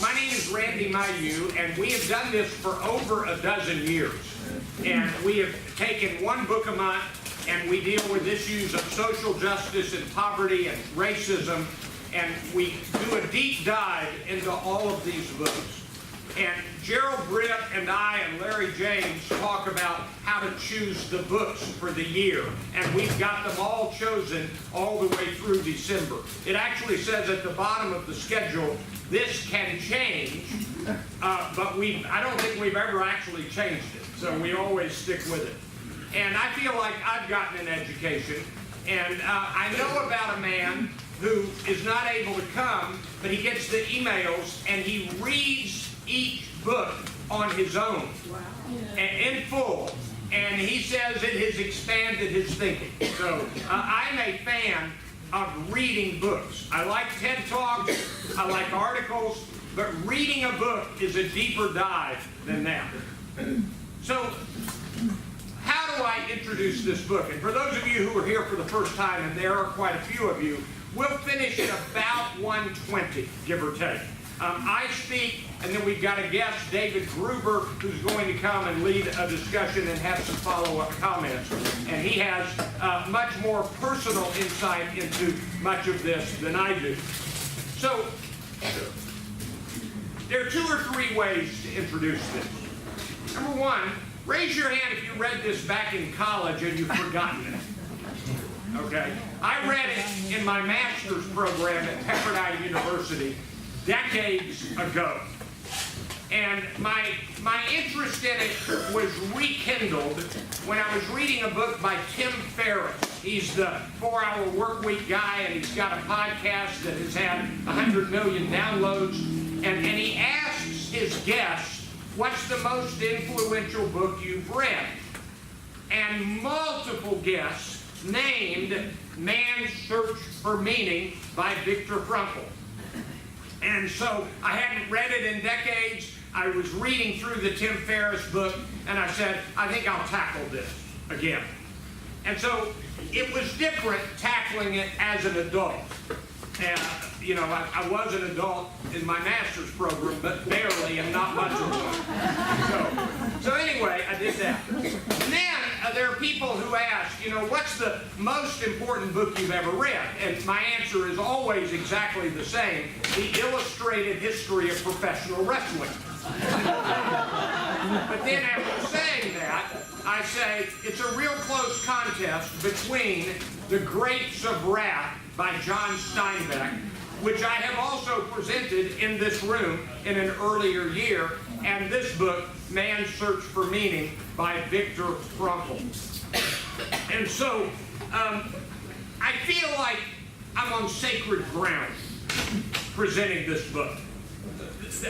My name is Randy Mayu, and we have done this for over a dozen years. And we have taken one book a month, and we deal with issues of social justice and poverty and racism, and we do a deep dive into all of these books. And Gerald Britt and I and Larry James talk about how to choose the books for the year. And we've got them all chosen all the way through December. It actually says at the bottom of the schedule, this can change, but I don't think we've ever actually changed it. So we always stick with it. And I feel like I've gotten an education. And I know about a man who is not able to come, but he gets the emails and he reads each book on his own, in full, and he says it has expanded his thinking. So I'm a fan of reading books. I like TED Talks, I like articles, but reading a book is a deeper dive than that. So how do I introduce this book? And for those of you who are here for the first time, and there are quite a few of you, we'll finish at about 1:20, give or take. I speak, and then we've got a guest, David Gruber, who's going to come and lead a discussion and have some follow-up comments. And he has much more personal insight into much of this than I do. So, there are 2 or 3 ways to introduce this. Number one, raise your hand if you read this back in college and you've forgotten it. Okay? I read it in my master's program at Pepperdine University decades ago. And my interest in it was rekindled when I was reading a book by Tim Ferriss. He's the 4-Hour Workweek guy, and he's got a podcast that has had 100 million downloads. And he asks his guests, what's the most influential book you've read? And multiple guests named Man's Search for Meaning by Viktor Frankl. And so I hadn't read it in decades. I was reading through the Tim Ferriss book, and I said, I think I'll tackle this again. And so it was different tackling it as an adult. And, you know, I was an adult in my master's program, but barely, and not much of one. So anyway, I did that. And then there are people who ask, you know, what's the most important book you've ever read? And my answer is always exactly the same: The Illustrated History of Professional Wrestling. But then after saying that, I say it's a real close contest between The Grapes of Wrath by John Steinbeck, which I have also presented in this room in an earlier year, and this book, Man's Search for Meaning by Viktor Frankl. And so I feel like I'm on sacred ground presenting this book.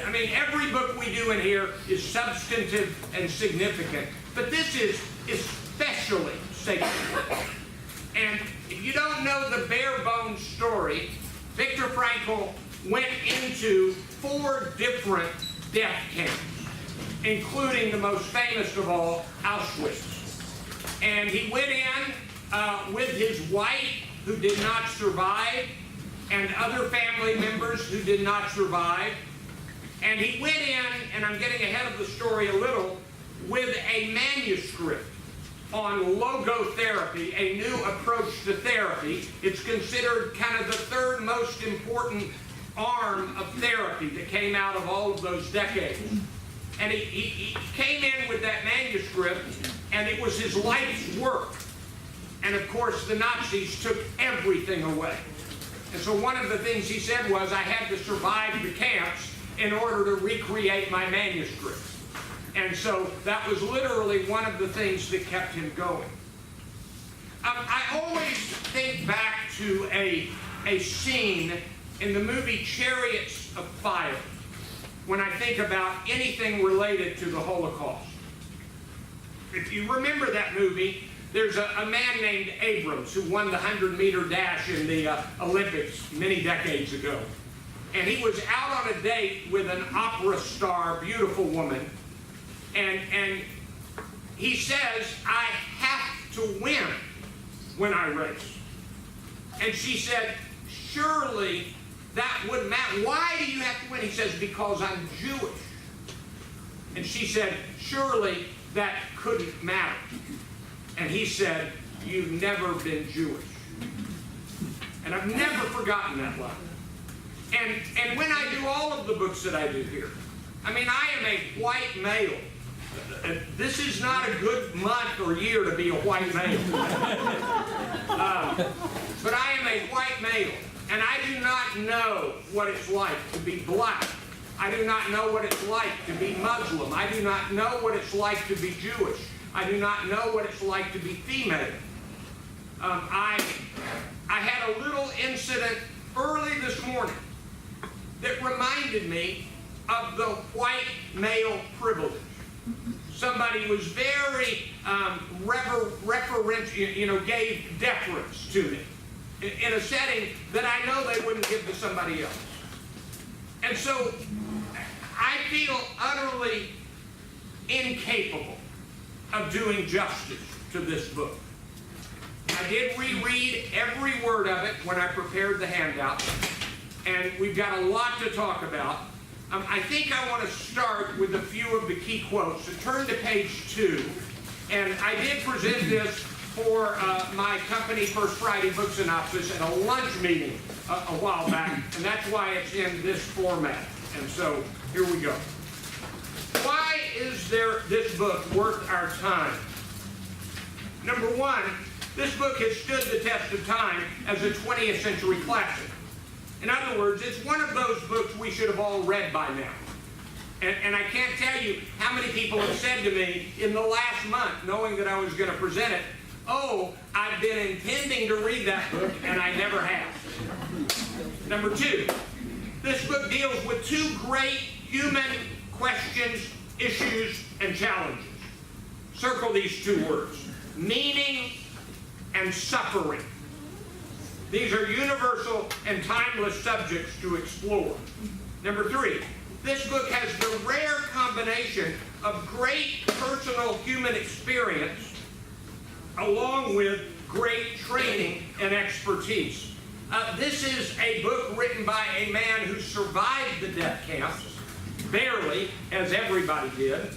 I mean, every book we do in here is substantive and significant, but this is especially sacred. And if you don't know the bare bones story, Viktor Frankl went into 4 different death camps, including the most famous of all, Auschwitz. And he went in with his wife, who did not survive, and other family members who did not survive. And he went in, and I'm getting ahead of the story a little, with a manuscript on logotherapy, a new approach to therapy. It's considered kind of the 3rd most important arm of therapy that came out of all of those decades. And he came in with that manuscript, and it was his life's work. And of course, the Nazis took everything away. And so one of the things he said was, I had to survive the camps in order to recreate my manuscript. And so that was literally one of the things that kept him going. I always think back to a scene in the movie Chariots of Fire when I think about anything related to the Holocaust. If you remember that movie, there's a man named Abrams who won the 100-meter dash in the Olympics many decades ago. And he was out on a date with an opera star, beautiful woman, and he says, I have to win when I race. And she said, surely that wouldn't matter. Why do you have to win? He says, because I'm Jewish. And she said, surely that couldn't matter. And he said, you've never been Jewish. And I've never forgotten that line. And when I do all of the books that I do here, I mean, I am a white male. This is not a good month or year to be a white male. But I am a white male, and I do not know what it's like to be black. I do not know what it's like to be Muslim. I do not know what it's like to be Jewish. I do not know what it's like to be female. I had a little incident early this morning that reminded me of the white male privilege. Somebody was very referential, gave deference to me in a setting that I know they wouldn't give to somebody else. And so I feel utterly incapable of doing justice to this book. I did reread every word of it when I prepared the handout, and we've got a lot to talk about. I think I want to start with a few of the key quotes. So turn to page 2, and I did present this for my company First Friday Book Synopsis at a lunch meeting a while back, and that's why it's in this format. And so here we go. Why is this book worth our time? Number one, this book has stood the test of time as a 20th century classic. In other words, it's one of those books we should have all read by now. And I can't tell you how many people have said to me in the last month, knowing that I was going to present it, oh, I've been intending to read that book, and I never have. Number two, this book deals with two great human questions, issues, and challenges. Circle these two words: meaning and suffering. These are universal and timeless subjects to explore. Number three, this book has the rare combination of great personal human experience along with great training and expertise. This is a book written by a man who survived the death camps, barely, as everybody did,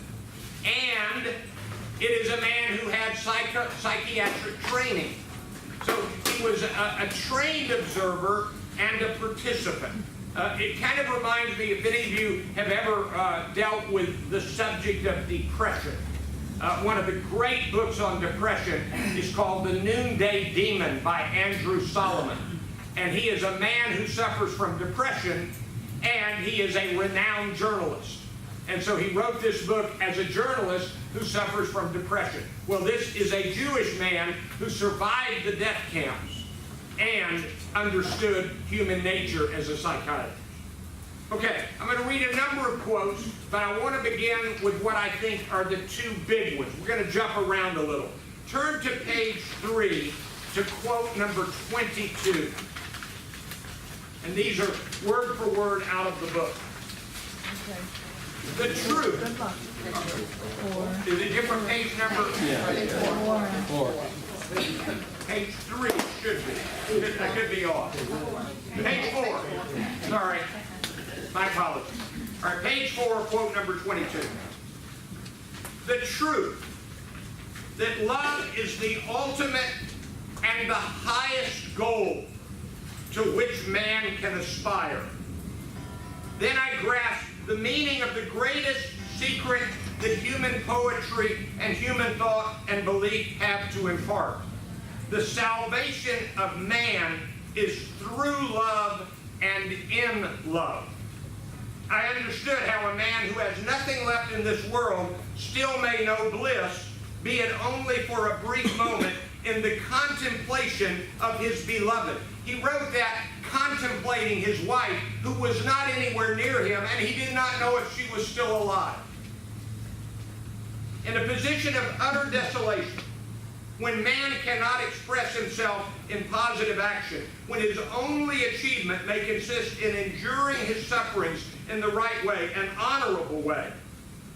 and it is a man who had psychiatric training. So he was a trained observer and a participant. It kind of reminds me, if any of you have ever dealt with the subject of depression. One of the great books on depression is called The Noonday Demon by Andrew Solomon. And he is a man who suffers from depression, and he is a renowned journalist. And so he wrote this book as a journalist who suffers from depression. Well, this is a Jewish man who survived the death camps and understood human nature as a psychiatrist. Okay, I'm going to read a number of quotes, but I want to begin with what I think are the two big ones. We're going to jump around a little. Turn to page 3 to quote number 22. And these are word for word out of the book. Okay. The truth. Good luck. Is it different page number? Yeah. 4. Page 3 should be. That could be off. Page 4. Sorry. My apologies. All right, page 4, quote number 22. The truth that love is the ultimate and the highest goal to which man can aspire. Then I grasped the meaning of the greatest secret that human poetry and human thought and belief have to impart. The salvation of man is through love and in love. I understood how a man who has nothing left in this world still may know bliss, be it only for a brief moment, in the contemplation of his beloved. He wrote that contemplating his wife, who was not anywhere near him, and he did not know if she was still alive. In a position of utter desolation, when man cannot express himself in positive action, when his only achievement may consist in enduring his sufferings in the right way, an honorable way,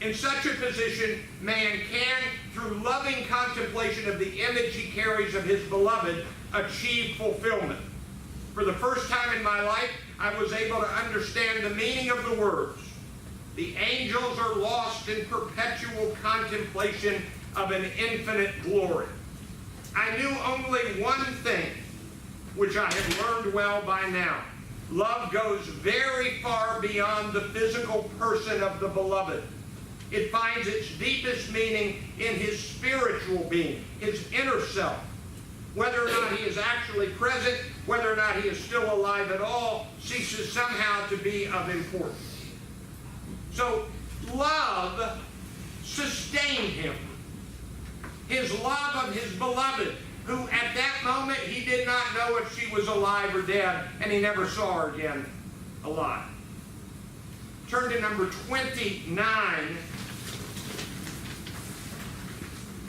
in such a position, man can, through loving contemplation of the image he carries of his beloved, achieve fulfillment. For the first time in my life, I was able to understand the meaning of the words. The angels are lost in perpetual contemplation of an infinite glory. I knew only one thing, which I had learned well by now. Love goes very far beyond the physical person of the beloved. It finds its deepest meaning in his spiritual being, his inner self. Whether or not he is actually present, whether or not he is still alive at all, ceases somehow to be of importance. So, love sustained him. His love of his beloved, who at that moment he did not know if she was alive or dead, and he never saw her again alive. Turn to number 29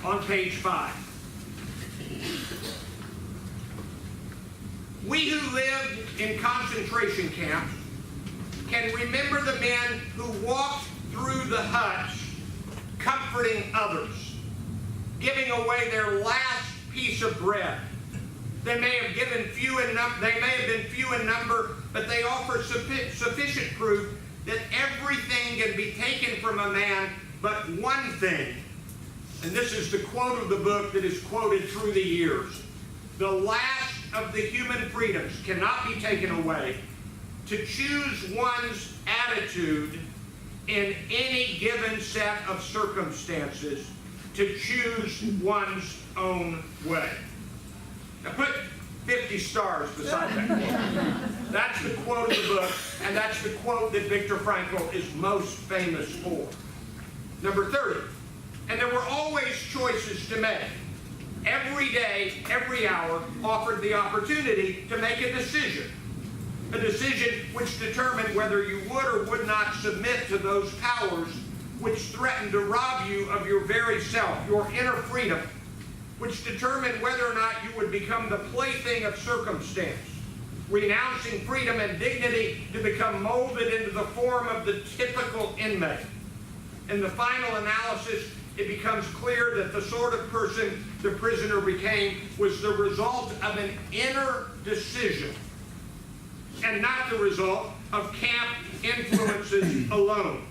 on page 5. We who lived in concentration camps can remember the men who walked through the huts comforting others, giving away their last piece of bread. They may have been few in number, but they offer sufficient proof that everything can be taken from a man but one thing. And this is the quote of the book that is quoted through the years. The last of the human freedoms cannot be taken away. To choose one's attitude in any given set of circumstances, to choose one's own way. Now put 50 stars beside that quote. That's the quote of the book, and that's the quote that Viktor Frankl is most famous for. Number 30. And there were always choices to make. Every day, every hour offered the opportunity to make a decision. A decision which determined whether you would or would not submit to those powers which threatened to rob you of your very self, your inner freedom, which determined whether or not you would become the plaything of circumstance, renouncing freedom and dignity to become molded into the form of the typical inmate. In the final analysis, it becomes clear that the sort of person the prisoner became was the result of an inner decision, and not the result of camp influences alone.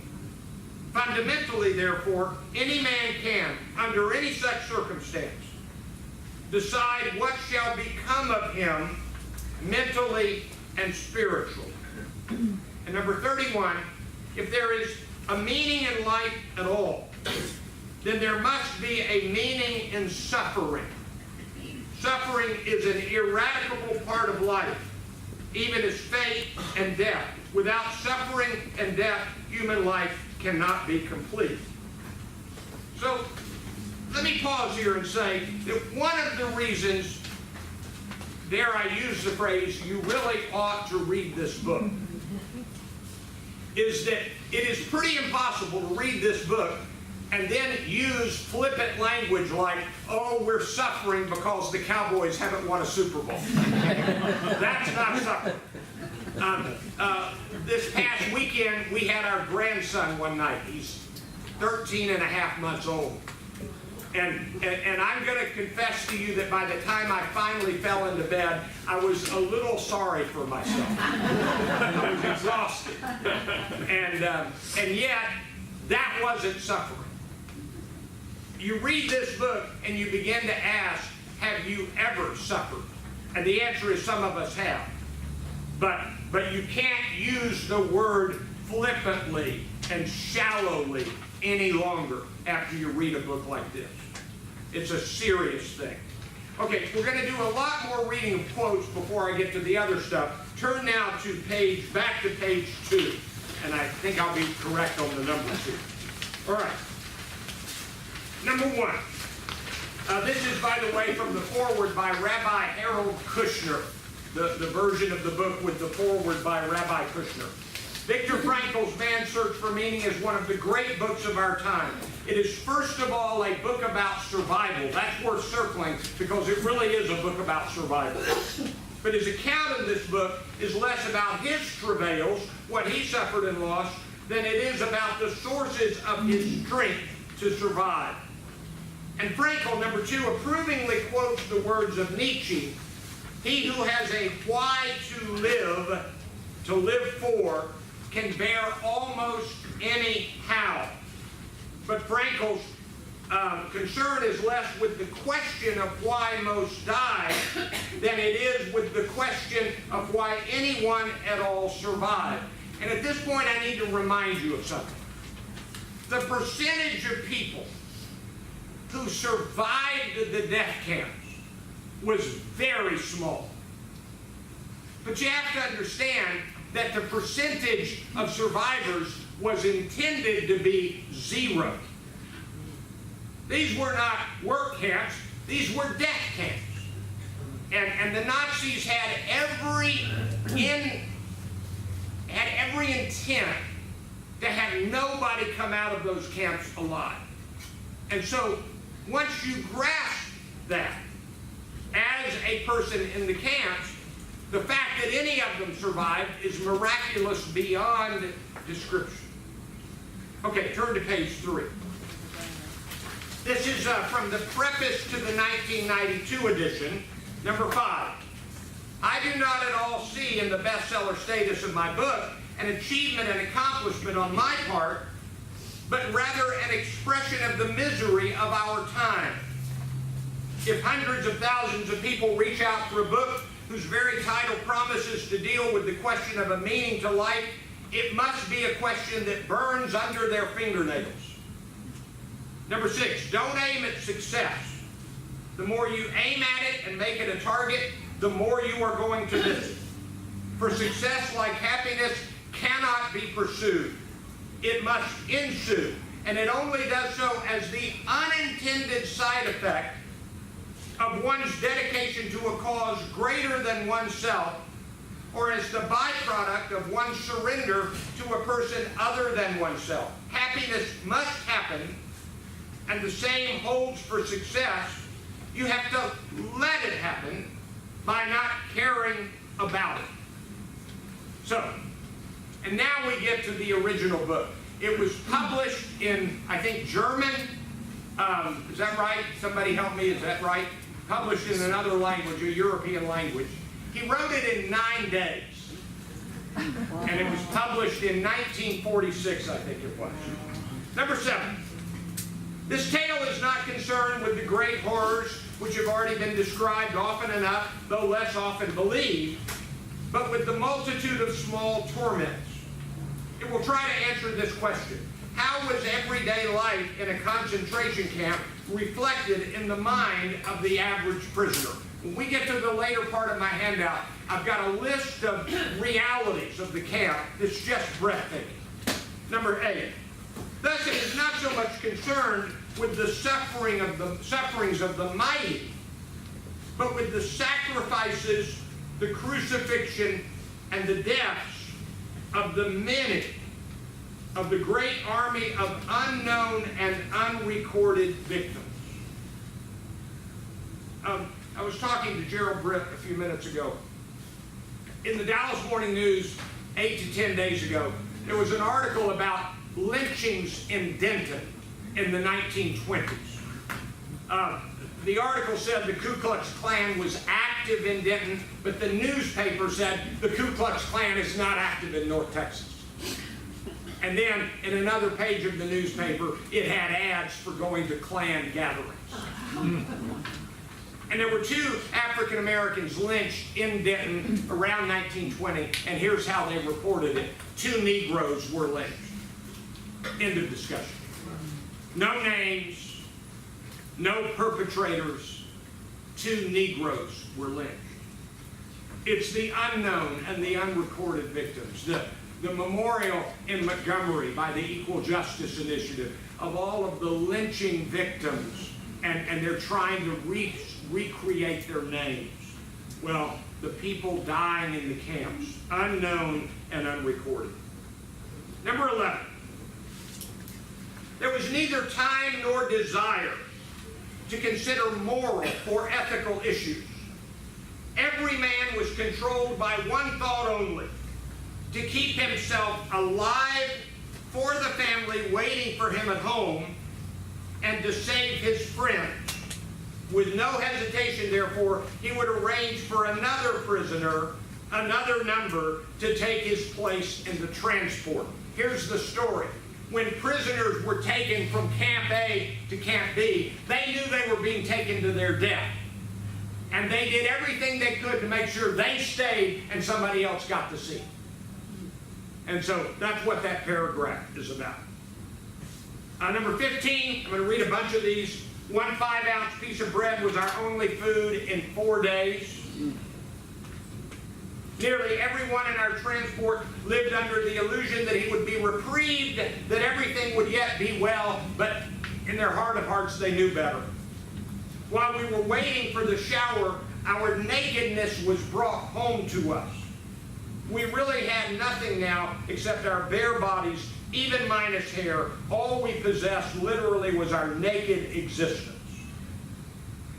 Fundamentally, therefore, any man can, under any such circumstance, decide what shall become of him mentally and spiritually. And number 31, if there is a meaning in life at all, then there must be a meaning in suffering. Suffering is an ineradicable part of life, even as fate and death. Without suffering and death, human life cannot be complete. So, let me pause here and say that one of the reasons, dare I use the phrase, you really ought to read this book, is that it is pretty impossible to read this book and then use flippant language like, oh, we're suffering because the Cowboys haven't won a Super Bowl. That's not suffering. This past weekend, we had our grandson one night. He's 13 and a half months old. And I'm going to confess to you that by the time I finally fell into bed, I was a little sorry for myself. I was exhausted. And yet, that wasn't suffering. You read this book and you begin to ask, have you ever suffered? And the answer is some of us have. But you can't use the word flippantly and shallowly any longer after you read a book like this. It's a serious thing. Okay, we're going to do a lot more reading of quotes before I get to the other stuff. Turn now to back to page 2. And I think I'll be correct on the numbers here. All right. Number 1. This is, by the way, from the foreword by Rabbi Harold Kushner, the version of the book with the foreword by Rabbi Kushner. Viktor Frankl's Man's Search for Meaning is one of the great books of our time. It is, first of all, a book about survival. That's worth circling because it really is a book about survival. But his account in this book is less about his travails, what he suffered and lost, than it is about the sources of his strength to survive. And Frankl, number 2, approvingly quotes the words of Nietzsche: he who has a why to live to live for can bear almost any how. But Frankl's concern is less with the question of why most die than it is with the question of why anyone at all survived. And at this point, I need to remind you of something. The percentage of people who survived the death camps was very small. But you have to understand that the percentage of survivors was intended to be zero. These were not work camps, these were death camps. And the Nazis had every intent to have nobody come out of those camps alive. And so, once you grasp that, as a person in the camps, the fact that any of them survived is miraculous beyond description. Okay, turn to page 3. This is from the preface to the 1992 edition, number 5. I do not at all see in the bestseller status of my book an achievement and accomplishment on my part, but rather an expression of the misery of our time. If hundreds of thousands of people reach out for a book whose very title promises to deal with the question of a meaning to life, it must be a question that burns under their fingernails. Number 6, don't aim at success. The more you aim at it and make it a target, the more you are going to miss it. For success, like happiness, cannot be pursued. It must ensue, and it only does so as the unintended side effect of one's dedication to a cause greater than oneself, or as the byproduct of one's surrender to a person other than oneself. Happiness must happen, and the same holds for success. You have to let it happen by not caring about it. So, and now we get to the original book. It was published in, I think, German. Is that right? Somebody help me, is that right? Published in another language, a European language. He wrote it in 9 days. And it was published in 1946, I think it was. Number 7. This tale is not concerned with the great horrors which have already been described often enough, though less often believed, but with the multitude of small torments. It will try to answer this question. How was everyday life in a concentration camp reflected in the mind of the average prisoner? When we get to the later part of my handout, I've got a list of realities of the camp that's just breathtaking. Number 8. Thus, it is not so much concerned with the sufferings of the mighty, but with the sacrifices, the crucifixion, and the deaths of the many, of the great army of unknown and unrecorded victims. I was talking to Gerald Britt a few minutes ago. In the Dallas Morning News 8 to 10 days ago, there was an article about lynchings in Denton in the 1920s. The article said the Ku Klux Klan was active in Denton, but the newspaper said the Ku Klux Klan is not active in North Texas. And then, in another page of the newspaper, it had ads for going to Klan gatherings. And there were 2 African Americans lynched in Denton around 1920, and here's how they reported it. 2 Negroes were lynched. End of discussion. No names, no perpetrators. 2 Negroes were lynched. It's the unknown and the unrecorded victims. The memorial in Montgomery by the Equal Justice Initiative of all of the lynching victims, and they're trying to recreate their names. Well, the people dying in the camps, unknown and unrecorded. Number 11. There was neither time nor desire to consider moral or ethical issues. Every man was controlled by one thought only: to keep himself alive for the family waiting for him at home, and to save his friends. With no hesitation, therefore, he would arrange for another prisoner another number to take his place in the transport. Here's the story. When prisoners were taken from Camp A to Camp B, they knew they were being taken to their death. And they did everything they could to make sure they stayed and somebody else got the seat. And so that's what that paragraph is about. Number 15, I'm going to read a bunch of these. 1 5-ounce piece of bread was our only food in 4 days. Nearly everyone in our transport lived under the illusion that he would be reprieved, that everything would yet be well, but in their heart of hearts they knew better. While we were waiting for the shower, our nakedness was brought home to us. We really had nothing now except our bare bodies, even minus hair. All we possessed literally was our naked existence.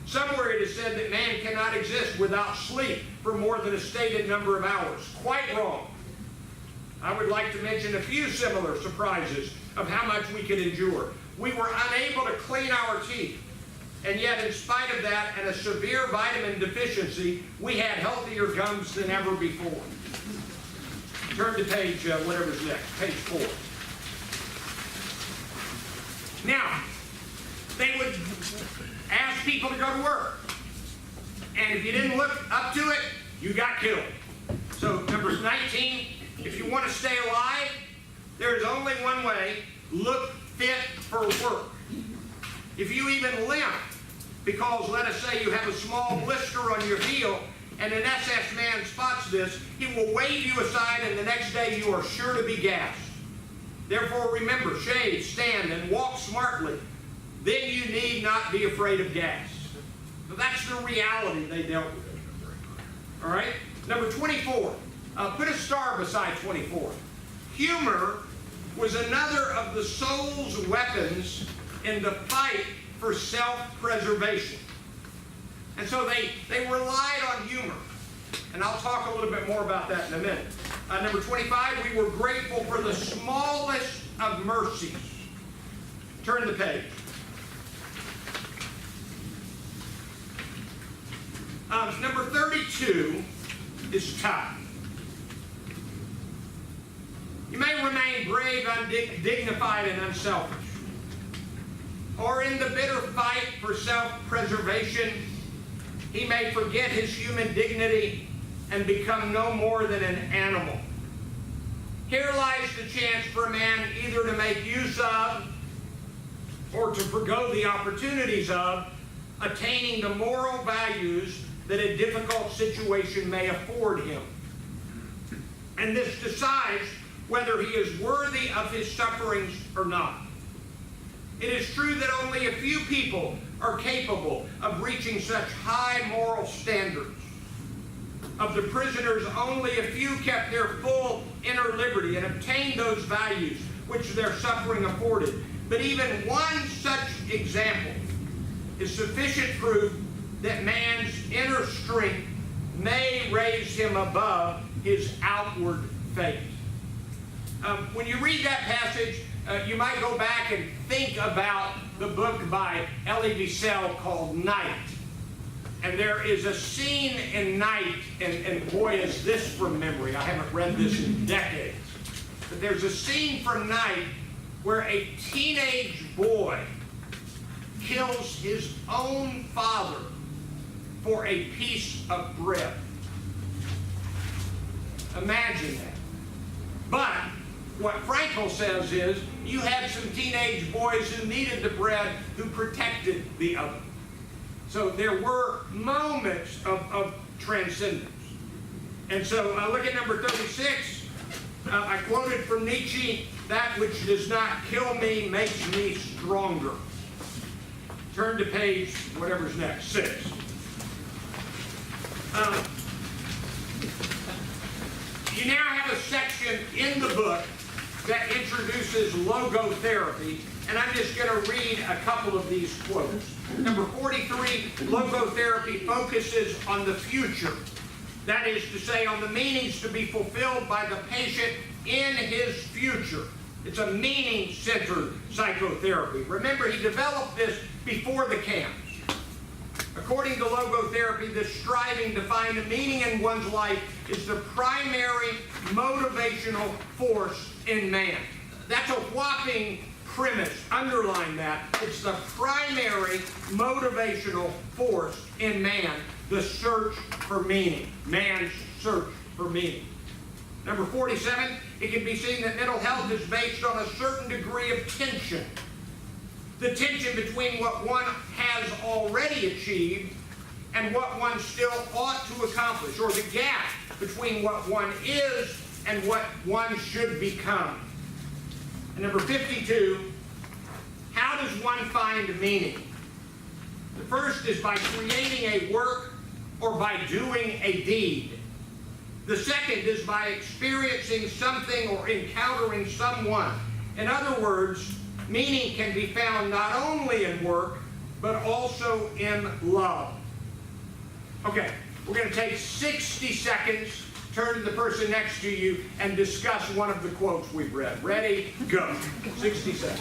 Somewhere it is said that man cannot exist without sleep for more than a stated number of hours. Quite wrong. I would like to mention a few similar surprises of how much we could endure. We were unable to clean our teeth, and yet in spite of that and a severe vitamin deficiency, we had healthier gums than ever before. Turn to page, whatever's next, page 4. Now, they would ask people to go to work. And if you didn't look up to it, you got killed. So, number 19, if you want to stay alive, there is only one way: look fit for work. If you even limp, because let us say you have a small blister on your heel, and an SS man spots this, he will wave you aside, and the next day you are sure to be gassed. Therefore, remember, shave, stand, and walk smartly. Then you need not be afraid of gas. So that's the reality they dealt with. All right? Number 24. Put a star beside 24. Humor was another of the soul's weapons in the fight for self-preservation. And so they relied on humor. And I'll talk a little bit more about that in a minute. Number 25, we were grateful for the smallest of mercies. Turn the page. Number 32 is tough. You may remain brave, dignified, and unselfish. Or in the bitter fight for self-preservation, he may forget his human dignity and become no more than an animal. Here lies the chance for a man either to make use of or to forgo the opportunities of attaining the moral values that a difficult situation may afford him. And this decides whether he is worthy of his sufferings or not. It is true that only a few people are capable of reaching such high moral standards. Of the prisoners, only a few kept their full inner liberty and obtained those values which their suffering afforded. But even one such example is sufficient proof that man's inner strength may raise him above his outward fate. When you read that passage, you might go back and think about the book by Elie Wiesel called Night. And there is a scene in Night, and boy is this from memory, I haven't read this in decades, but there's a scene from Night where a teenage boy kills his own father for a piece of bread. Imagine that. But what Frankl says is, you had some teenage boys who needed the bread who protected the other. So there were moments of transcendence. And so look at number 36. I quoted from Nietzsche, "That which does not kill me makes me stronger." Turn to page, whatever's next, 6. You now have a section in the book that introduces logotherapy, and I'm just going to read a couple of these quotes. Number 43, logotherapy focuses on the future. That is to say, on the meanings to be fulfilled by the patient in his future. It's a meaning-centered psychotherapy. Remember, he developed this before the camp. According to logotherapy, this striving to find a meaning in one's life is the primary motivational force in man. That's a whopping premise. Underline that. It's the primary motivational force in man, the search for meaning. Man's search for meaning. Number 47, it can be seen that mental health is based on a certain degree of tension. The tension between what one has already achieved and what one still ought to accomplish, or the gap between what one is and what one should become. And number 52, how does one find meaning? The first is by creating a work or by doing a deed. The second is by experiencing something or encountering someone. In other words, meaning can be found not only in work, but also in love. Okay, we're going to take 60 seconds, turn to the person next to you, and discuss one of the quotes we've read. Ready? Go. 60 seconds.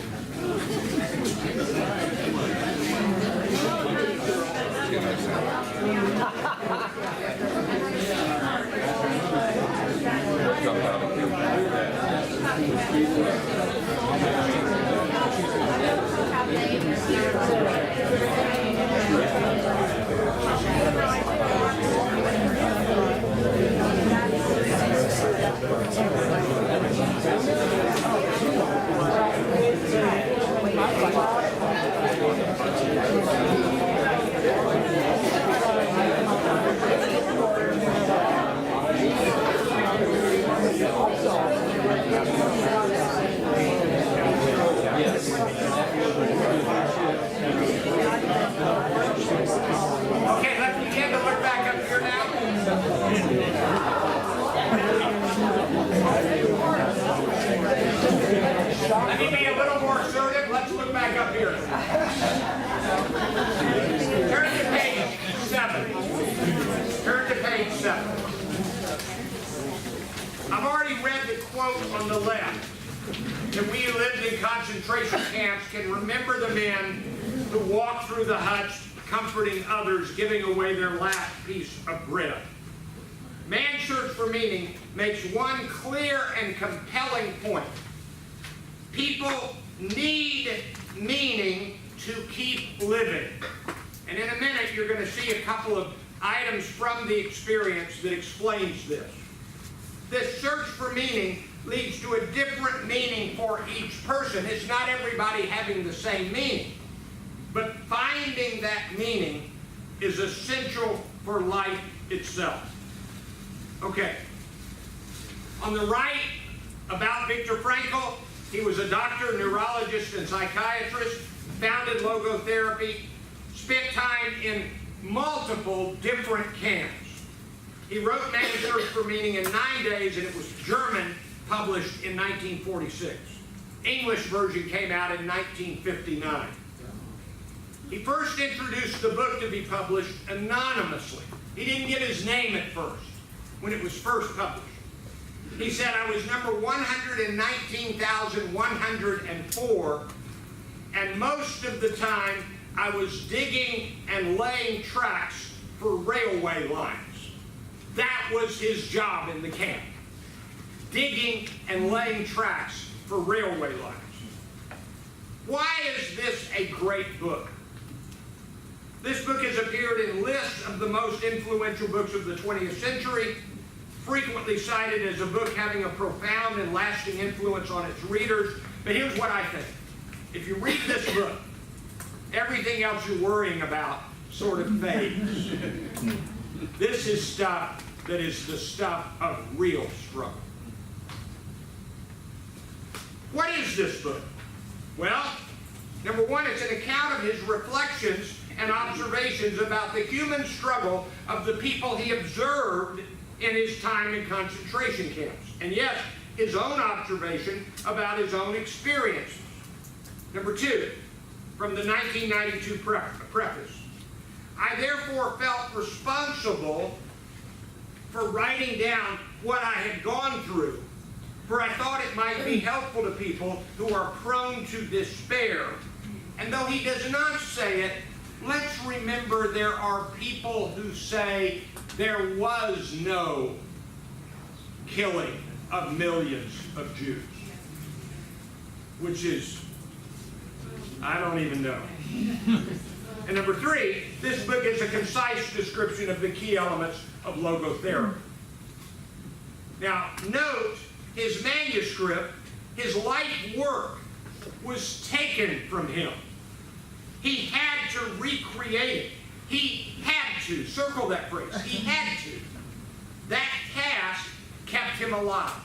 Okay, let's begin to look back up here now. Let me be a little more assertive. Let's look back up here. Turn to page 7. Turn to page 7. I've already read the quote on the left, that we who lived in concentration camps can remember the men who walked through the huts, comforting others, giving away their last piece of bread. Man's search for meaning makes one clear and compelling point. People need meaning to keep living. And in a minute, you're going to see a couple of items from the experience that explains this. This search for meaning leads to a different meaning for each person. It's not everybody having the same meaning. But finding that meaning is essential for life itself. Okay. On the right, about Viktor Frankl, he was a doctor, neurologist, and psychiatrist, founded logotherapy, spent time in multiple different camps. He wrote Man's Search for Meaning in 9 days, and it was German, published in 1946. English version came out in 1959. He first introduced the book to be published anonymously. He didn't give his name at first, when it was first published. He said, I was number 119,104, and most of the time I was digging and laying tracks for railway lines. That was his job in the camp. Digging and laying tracks for railway lines. Why is this a great book? This book has appeared in lists of the most influential books of the 20th century, frequently cited as a book having a profound and lasting influence on its readers. But here's what I think. If you read this book, everything else you're worrying about sort of fades. This is stuff that is the stuff of real struggle. What is this book? Well, number one, it's an account of his reflections and observations about the human struggle of the people he observed in his time in concentration camps. And yes, his own observation about his own experiences. Number two, from the 1992 preface, I therefore felt responsible for writing down what I had gone through, for I thought it might be helpful to people who are prone to despair. And though he does not say it, let's remember there are people who say there was no killing of millions of Jews, which is, I don't even know. And number three, this book is a concise description of the key elements of logotherapy. Now, note his manuscript, his life work, was taken from him. He had to recreate it. He had to. Circle that phrase. He had to. That task kept him alive.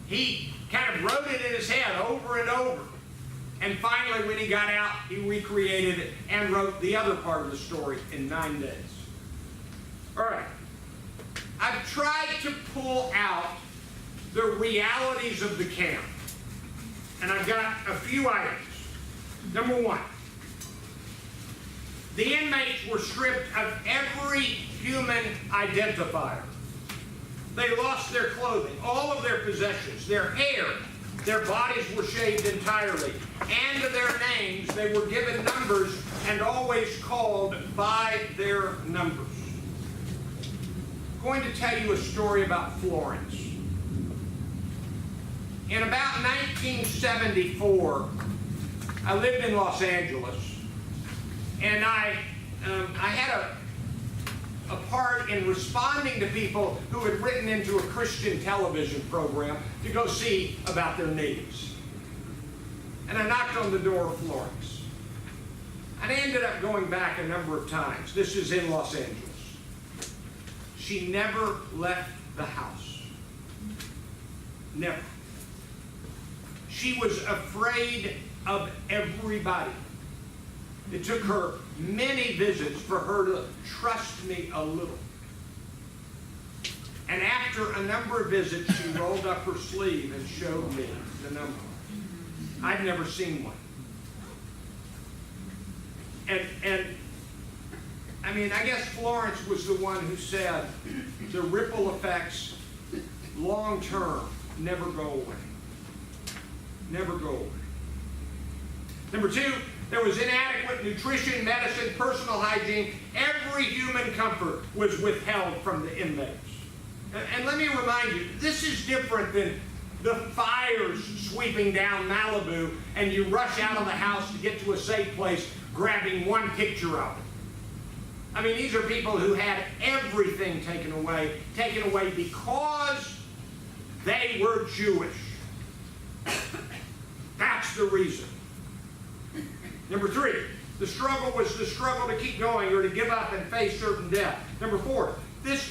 He kind of wrote it in his head over and over. And finally, when he got out, he recreated it and wrote the other part of the story in 9 days. All right. I've tried to pull out the realities of the camp. And I've got a few items. Number one, the inmates were stripped of every human identifier. They lost their clothing, all of their possessions, their hair, their bodies were shaved entirely, and to their names they were given numbers and always called by their numbers. I'm going to tell you a story about Florence. In about 1974, I lived in Los Angeles, and I had a part in responding to people who had written into a Christian television program to go see about their needs. And I knocked on the door of Florence. And I ended up going back a number of times. This is in Los Angeles. She never left the house. Never. She was afraid of everybody. It took her many visits for her to trust me a little. And after a number of visits, she rolled up her sleeve and showed me the number. I'd never seen one. And I mean, I guess Florence was the one who said the ripple effects, long term, never go away. Never go away. Number two, there was inadequate nutrition, medicine, personal hygiene. Every human comfort was withheld from the inmates. And let me remind you, this is different than the fires sweeping down Malibu and you rush out of the house to get to a safe place grabbing one picture of it. I mean, these are people who had everything taken away because they were Jewish. That's the reason. Number three, the struggle was the struggle to keep going or to give up and face certain death. Number four, this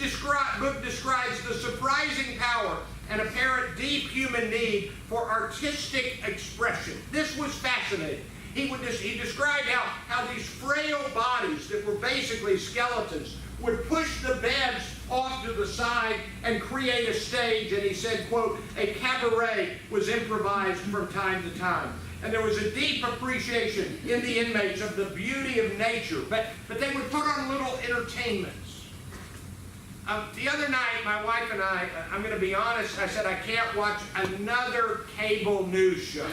book describes the surprising power and apparent deep human need for artistic expression. This was fascinating. He described how these frail bodies that were basically skeletons would push the beds off to the side and create a stage, and he said, quote, a cabaret was improvised from time to time. And there was a deep appreciation in the inmates of the beauty of nature, but they would put on little entertainments. The other night, my wife and I'm going to be honest, I said I can't watch another cable news show.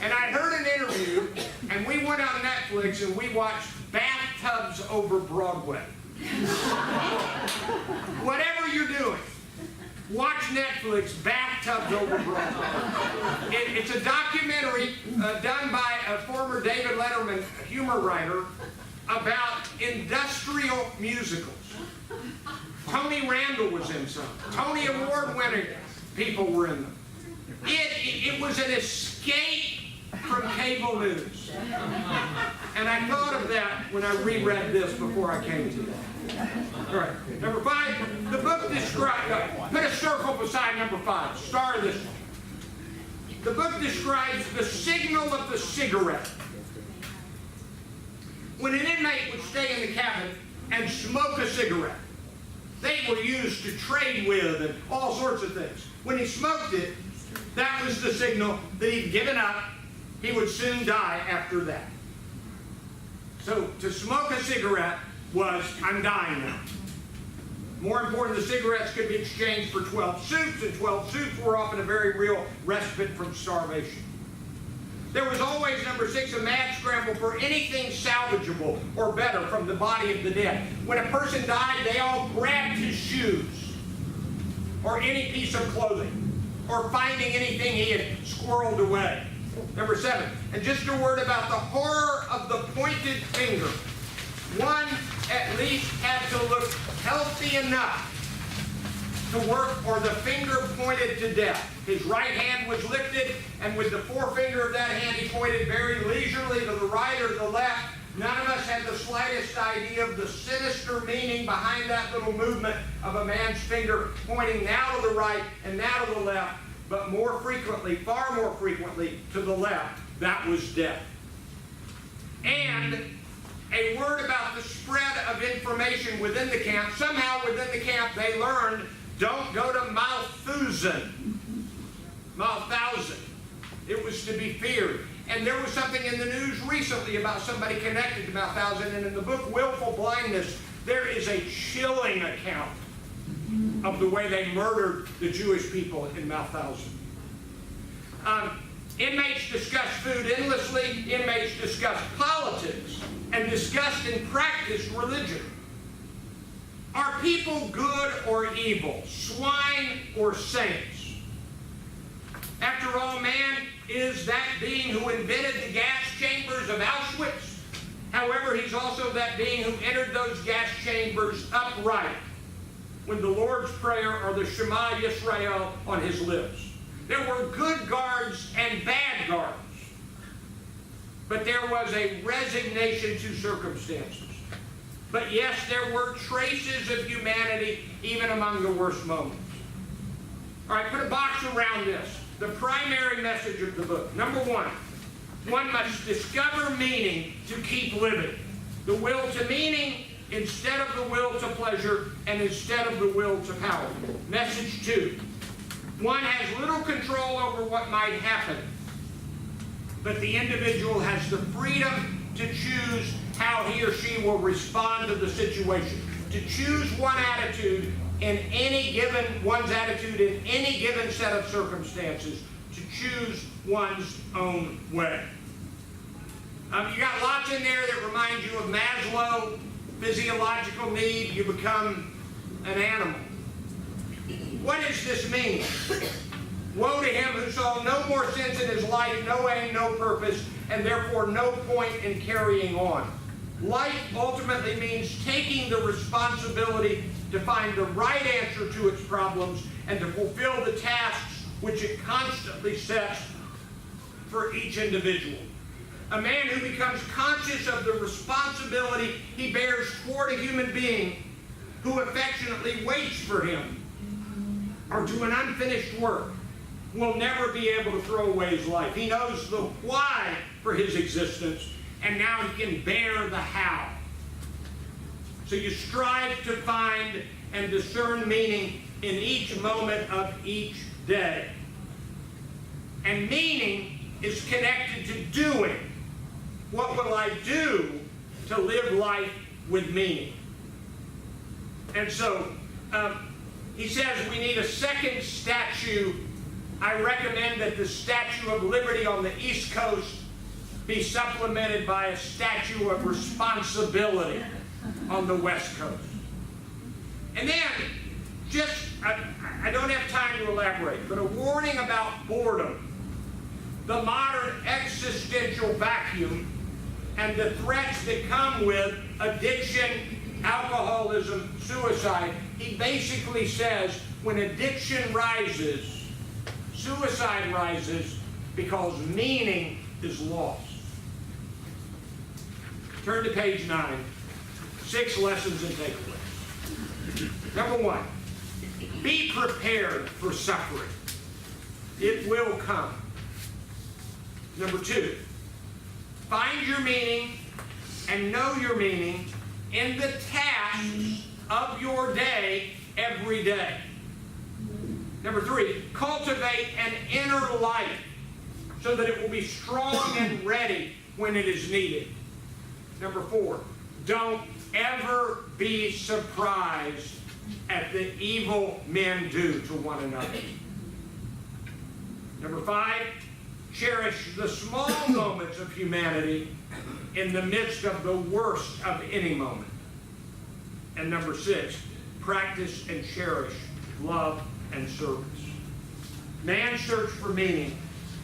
And I heard an interview, and we went on Netflix and we watched Bathtubs Over Broadway. Whatever you're doing, watch Netflix, Bathtubs Over Broadway. It's a documentary done by a former David Letterman humor writer about industrial musicals. Tony Randall was in some. Tony Award-winning people were in them. It was an escape from cable news. And I thought of that when I reread this before I came to you. All right, number five, the book describes, put a circle beside number five, star this one. The book describes the signal of the cigarette. When an inmate would stay in the cabin and smoke a cigarette, they were used to trade with and all sorts of things. When he smoked it, that was the signal that he'd given up. He would soon die after that. So to smoke a cigarette was, I'm dying now. More important, the cigarettes could be exchanged for 12 suits, and 12 suits were often a very real respite from starvation. There was always, number 6, a mad scramble for anything salvageable or better from the body of the dead. When a person died, they all grabbed his shoes or any piece of clothing or finding anything he had squirreled away. Number 7, and just a word about the horror of the pointed finger. One at least had to look healthy enough to work, or the finger pointed to death. His right hand was lifted, and with the forefinger of that hand he pointed very leisurely to the right or the left. None of us had the slightest idea of the sinister meaning behind that little movement of a man's finger pointing now to the right and now to the left, but more frequently, far more frequently, to the left. That was death. And a word about the spread of information within the camp. Somehow within the camp they learned, don't go to Malthusen. It was to be feared. And there was something in the news recently about somebody connected to Malthusen, and in the book Willful Blindness, there is a chilling account of the way they murdered the Jewish people in Malthusen. Inmates discussed food endlessly, inmates discussed politics, and discussed and practiced religion. Are people good or evil, swine or saints? After all, man is that being who invented the gas chambers of Auschwitz. However, he's also that being who entered those gas chambers upright when the Lord's Prayer or the Shema Yisrael on his lips. There were good guards and bad guards, but there was a resignation to circumstances. But yes, there were traces of humanity even among the worst moments. All right, put a box around this. The primary message of the book. Number 1, one must discover meaning to keep living. The will to meaning instead of the will to pleasure and instead of the will to power. Message 2, one has little control over what might happen, but the individual has the freedom to choose how he or she will respond to the situation, to choose one's attitude in any given set of circumstances, to choose one's own way. You got lots in there that remind you of Maslow, physiological need, you become an animal. What does this mean? Woe to him who saw no more sense in his life, no aim, no purpose, and therefore no point in carrying on. Life ultimately means taking the responsibility to find the right answer to its problems and to fulfill the tasks which it constantly sets for each individual. A man who becomes conscious of the responsibility he bears toward a human being who affectionately waits for him or to an unfinished work will never be able to throw away his life. He knows the why for his existence, and now he can bear the how. So you strive to find and discern meaning in each moment of each day. And meaning is connected to doing. What will I do to live life with meaning? And so he says we need a second statue. I recommend that the Statue of Liberty on the East Coast be supplemented by a statue of responsibility on the West Coast. And then, I don't have time to elaborate, but a warning about boredom, the modern existential vacuum, and the threats that come with addiction, alcoholism, suicide. He basically says when addiction rises, suicide rises because meaning is lost. Turn to page 9. 6 lessons and takeaways. Number 1, be prepared for suffering. It will come. Number 2, find your meaning and know your meaning in the tasks of your day every day. Number 3, cultivate an inner life so that it will be strong and ready when it is needed. Number 4, don't ever be surprised at the evil men do to one another. Number 5, Cherish the small moments of humanity in the midst of the worst of any moment. And number 6, practice and cherish love and service. Man's Search for Meaning,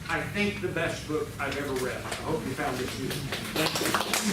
I think the best book I've ever read. I hope you found it useful. Thank you.